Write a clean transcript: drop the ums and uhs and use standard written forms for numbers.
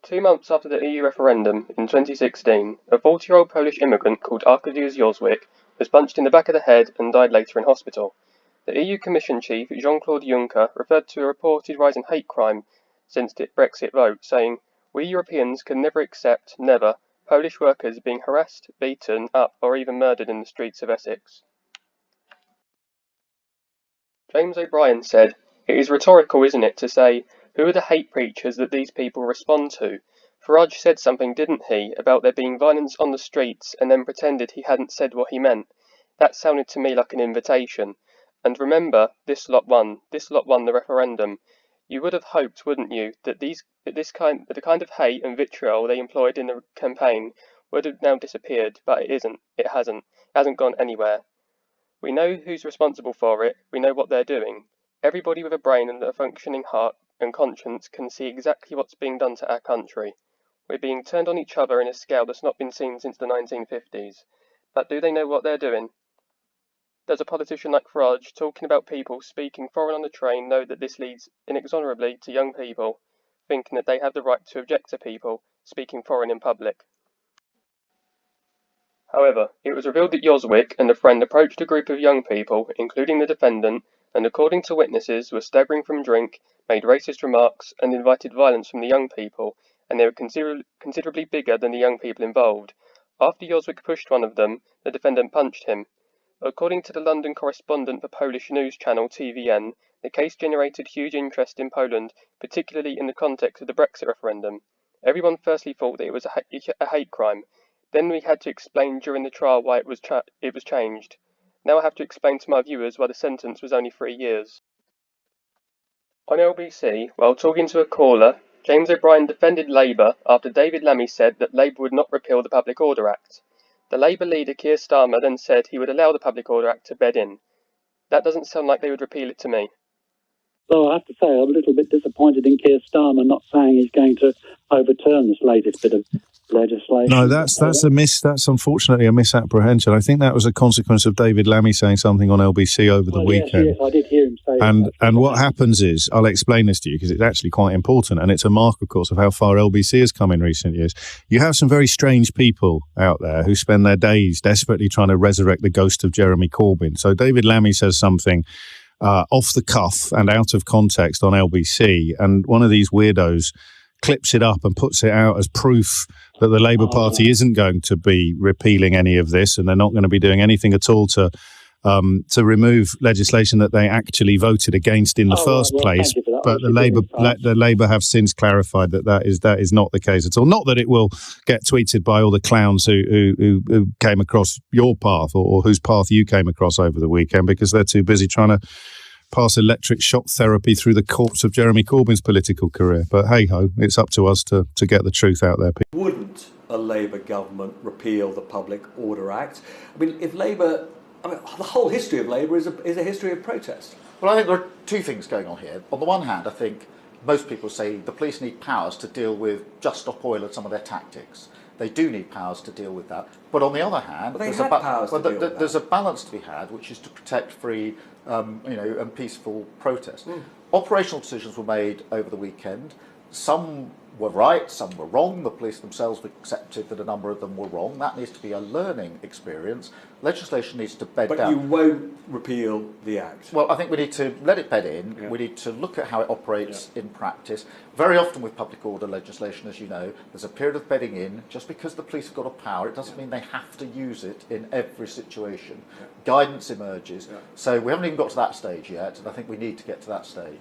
2 months after the EU referendum in 2016, a 40-year-old Polish immigrant called Arkadiusz Jozwik was punched in the back of the head and died later in hospital. The EU Commission chief, Jean-Claude Juncker, referred to a reported rise in hate crime since the Brexit vote, saying, "We Europeans can never accept, never, Polish workers being harassed, beaten up or even murdered in the streets of Essex." James O'Brien said, "It is rhetorical, isn't it, to say, who are the hate preachers that these people respond to? Farage said something, didn't he, about there being violence on the streets and then pretended he hadn't said what he meant. That sounded to me like an invitation. And remember, this lot won the referendum. You would have hoped, wouldn't you, that the kind of hate and vitriol they employed in the campaign would have now disappeared, but it isn't. It hasn't gone anywhere. We know who's responsible for it, we know what they're doing. Everybody with a brain and a functioning heart and conscience can see exactly what's being done to our country. We're being turned on each other in a scale that's not been seen since the 1950s. But do they know what they're doing? Does a politician like Farage, talking about people speaking foreign on the train, know that this leads inexorably to young people thinking that they have the right to object to people speaking foreign in public? However, it was revealed that Jozwik and a friend approached a group of young people, including the defendant, and according to witnesses were staggering from drink, made racist remarks, and invited violence from the young people, and they were considerably bigger than the young people involved. After Jozwik pushed one of them, the defendant punched him. According to the London correspondent for Polish news channel TVN, the case generated huge interest in Poland, particularly in the context of the Brexit referendum. Everyone firstly thought that it was a hate crime. Then we had to explain during the trial why it was changed. Now I have to explain to my viewers why the sentence was only 3 years. On LBC, while talking to a caller, James O'Brien defended Labour after David Lammy said that Labour would not repeal the Public Order Act. The Labour leader Keir Starmer then said he would allow the Public Order Act to bed in. That doesn't sound like they would repeal it to me. So I have to say I'm a little bit disappointed in Keir Starmer not saying he's going to overturn this latest bit of legislation. No, that's unfortunately a misapprehension. I think that was a consequence of David Lammy saying something on LBC over the weekend. Yes, I did hear him say and what happens is, I'll explain this to you because it's actually quite important, and it's a mark, of course, of how far LBC has come in recent years. You have some very strange people out there who spend their days desperately trying to resurrect the ghost of Jeremy Corbyn. So David Lammy says something off the cuff and out of context on LBC, and one of these weirdos clips it up and puts it out as proof that the Labour Party isn't going to be repealing any of this, and they're not going to be doing anything at all to remove legislation that they actually voted against in the first place. But the Labour have since clarified that is not the case at all. Not that it will get tweeted by all the clowns who came across your path or whose path you came across over the weekend, because they're too busy trying to pass electric shock therapy through the corpse of Jeremy Corbyn's political career. But hey-ho, it's up to us to get the truth out there. Wouldn't a Labour government repeal the Public Order Act? I mean, if Labour... the whole history of Labour is a history of protest. Well, I think there are two things going on here. On the one hand, I think most people say the police need powers to deal with Just Stop Oil and some of their tactics. They do need powers to deal with that. But on the other hand, there's a balance to be had, which is to protect free and peaceful protest. Operational decisions were made over the weekend. Some were right, some were wrong. The police themselves accepted that a number of them were wrong. That needs to be a learning experience. Legislation needs to bed down. But you won't repeal the Act? Well, I think we need to let it bed in. Yeah. We need to look at how it operates in practice. Very often with public order legislation, as you know, there's a period of bedding in. Just because the police have got a power, it doesn't mean they have to use it in every situation. Yeah. Guidance emerges. Yeah. So we haven't even got to that stage yet, and I think we need to get to that stage.